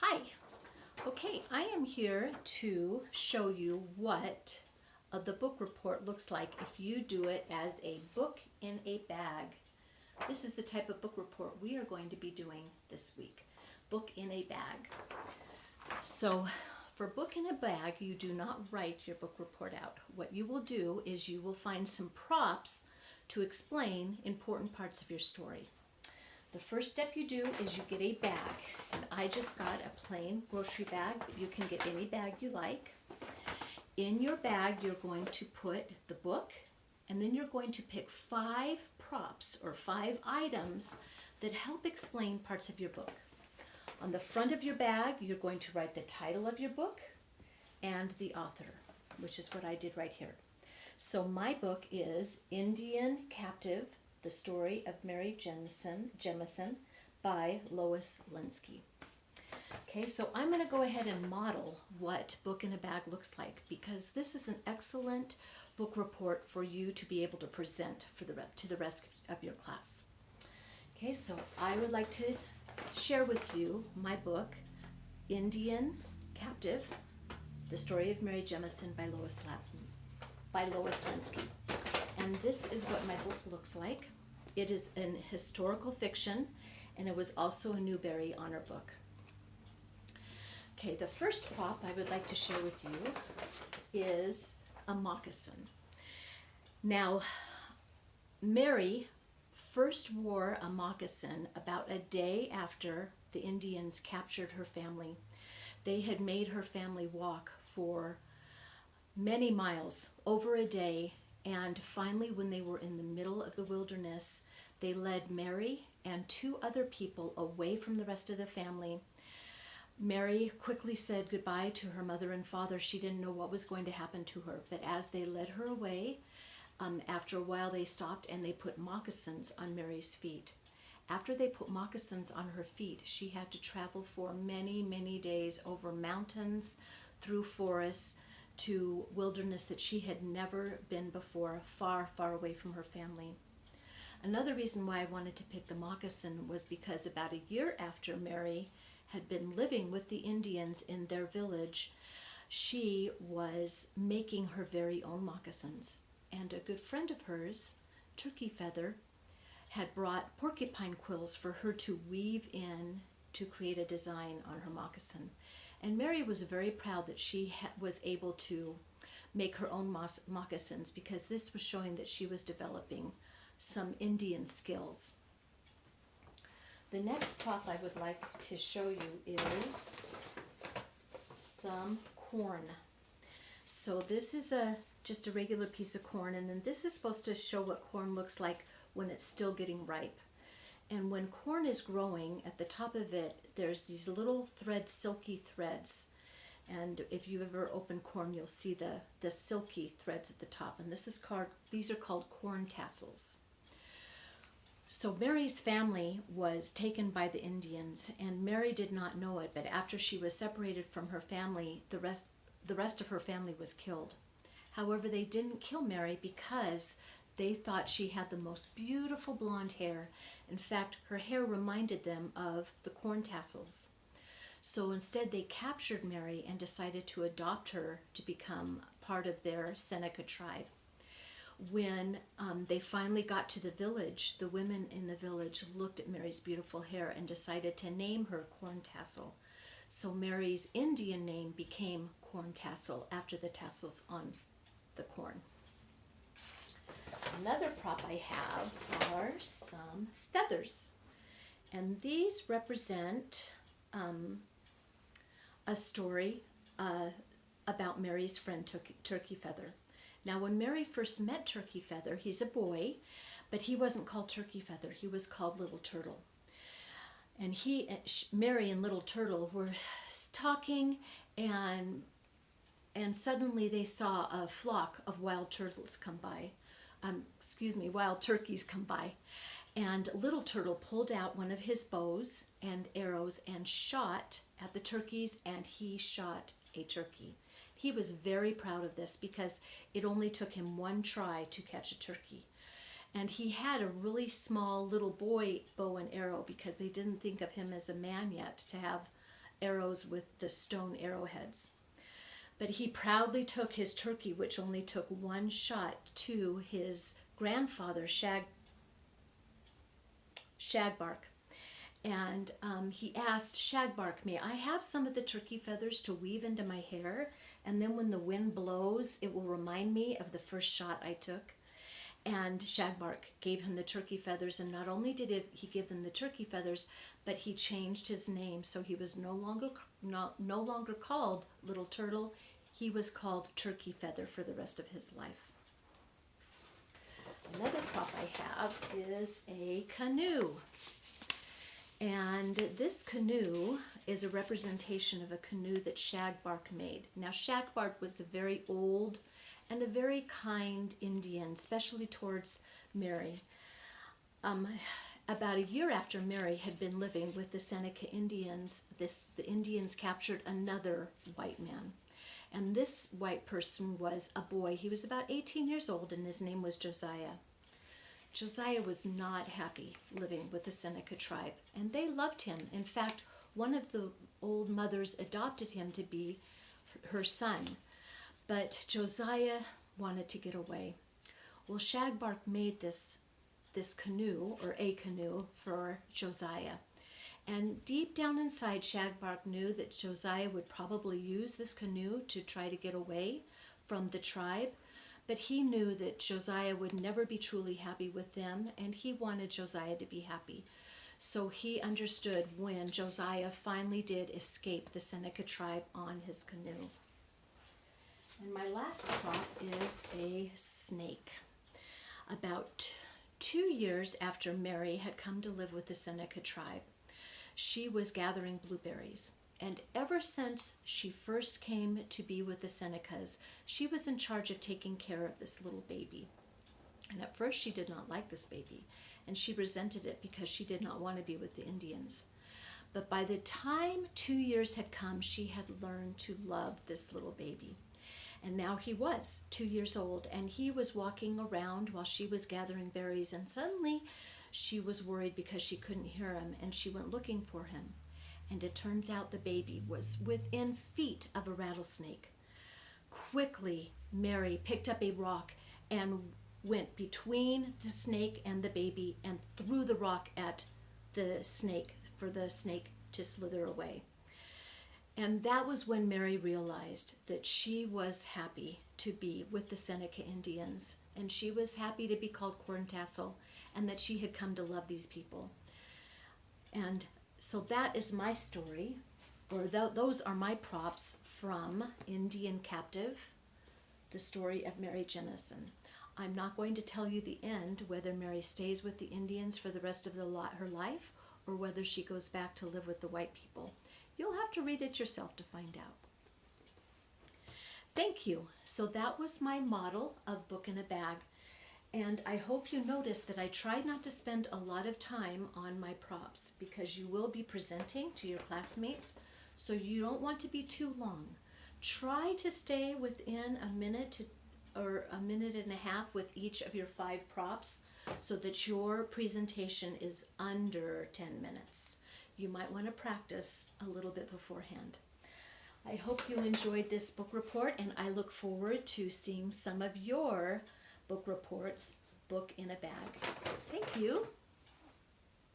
Hi. Okay, I am here to show you what the book report looks like if you do it as a book in a bag. This is the type of book report we are going to be doing this week. Book in a bag. So for book in a bag, you do not write your book report out. What you will do is you will find some props to explain important parts of your story. The first step you do is you get a bag, and I just got a plain grocery bag, but you can get any bag you like. In your bag, you're going to put the book, and then you're going to pick 5 props or 5 items that help explain parts of your book. On the front of your bag, you're going to write the title of your book and the author, which is what I did right here. So my book is Indian Captive, The Story of Mary Jemison by Lois Lenski. Okay, so I'm going to go ahead and model what book in a bag looks like, because this is an excellent book report for you to be able to present to the rest of your class. Okay, so I would like to share with you my book, Indian Captive, The Story of Mary Jemison by Lois Lenski. And this is what my book looks like. It is an historical fiction, and it was also a Newbery Honor book. Okay, the first prop I would like to share with you is a moccasin. Now, Mary first wore a moccasin about a day after the Indians captured her family. They had made her family walk for many miles, over a day, and finally, when they were in the middle of the wilderness, they led Mary and 2 other people away from the rest of the family. Mary quickly said goodbye to her mother and father. She didn't know what was going to happen to her, but as they led her away, after a while they stopped and they put moccasins on Mary's feet. After they put moccasins on her feet, she had to travel for many, many days over mountains, through forests, to wilderness that she had never been before, far, far away from her family. Another reason why I wanted to pick the moccasin was because about a year after Mary had been living with the Indians in their village, she was making her very own moccasins. And a good friend of hers, Turkey Feather, had brought porcupine quills for her to weave in to create a design on her moccasin. And Mary was very proud that she was able to make her own moccasins, because this was showing that she was developing some Indian skills. The next prop I would like to show you is some corn. So this is just a regular piece of corn, and then this is supposed to show what corn looks like when it's still getting ripe. And when corn is growing, at the top of it, there's these little silky threads. And if you've ever opened corn, you'll see the silky threads at the top. And these are called corn tassels. So Mary's family was taken by the Indians, and Mary did not know it, but after she was separated from her family, the rest of her family was killed. However, they didn't kill Mary because they thought she had the most beautiful blonde hair. In fact, her hair reminded them of the corn tassels. So instead, they captured Mary and decided to adopt her to become part of their Seneca tribe. When they finally got to the village, the women in the village looked at Mary's beautiful hair and decided to name her Corn Tassel. So Mary's Indian name became Corn Tassel, after the tassels on the corn. Another prop I have are some feathers. And these represent a story about Mary's friend Turkey Feather. Now, when Mary first met Turkey Feather, he's a boy, but he wasn't called Turkey Feather. He was called Little Turtle. And Mary and Little Turtle were talking, and suddenly they saw a flock of wild turtles come by. Wild turkeys come by. And Little Turtle pulled out one of his bows and arrows and shot at the turkeys, and he shot a turkey. He was very proud of this because it only took him 1 try to catch a turkey. And he had a really small little boy bow and arrow because they didn't think of him as a man yet to have arrows with the stone arrowheads. But he proudly took his turkey, which only took one shot, to his grandfather, Shagbark. And he asked Shagbark, may I have some of the turkey feathers to weave into my hair? And then when the wind blows, it will remind me of the first shot I took. And Shagbark gave him the turkey feathers, and not only did he give them the turkey feathers, but he changed his name, so he was no longer called Little Turtle. He was called Turkey Feather for the rest of his life. Another prop I have is a canoe. And this canoe is a representation of a canoe that Shagbark made. Now, Shagbark was a very old and a very kind Indian, especially towards Mary. About a year after Mary had been living with the Seneca Indians, the Indians captured another white man. And this white person was a boy. He was about 18 years old, and his name was Josiah. Josiah was not happy living with the Seneca tribe, and they loved him. In fact, one of the old mothers adopted him to be her son. But Josiah wanted to get away. Well, Shagbark made this canoe, or a canoe, for Josiah. And deep down inside, Shagbark knew that Josiah would probably use this canoe to try to get away from the tribe. But he knew that Josiah would never be truly happy with them, and he wanted Josiah to be happy. So he understood when Josiah finally did escape the Seneca tribe on his canoe. And my last prop is a snake. About 2 years after Mary had come to live with the Seneca tribe, she was gathering blueberries. And ever since she first came to be with the Senecas, she was in charge of taking care of this little baby. And at first she did not like this baby, and she resented it because she did not want to be with the Indians. But by the time 2 years had come, she had learned to love this little baby. And now he was 2 years old, and he was walking around while she was gathering berries, and suddenly she was worried because she couldn't hear him, and she went looking for him. And it turns out the baby was within feet of a rattlesnake. Quickly, Mary picked up a rock and went between the snake and the baby and threw the rock at the snake for the snake to slither away. And that was when Mary realized that she was happy to be with the Seneca Indians, and she was happy to be called Corntassel, and that she had come to love these people. And so that is my story, or those are my props from Indian Captive, the story of Mary Jennison. I'm not going to tell you the end, whether Mary stays with the Indians for the rest of her life, or whether she goes back to live with the white people. You'll have to read it yourself to find out. Thank you. So that was my model of Book in a Bag. And I hope you noticed that I tried not to spend a lot of time on my props, because you will be presenting to your classmates, so you don't want to be too long. Try to stay within a minute or a minute and a half with each of your 5 props, so that your presentation is under 10 minutes. You might want to practice a little bit beforehand. I hope you enjoyed this book report, and I look forward to seeing some of your book reports, Book in a Bag. Thank you.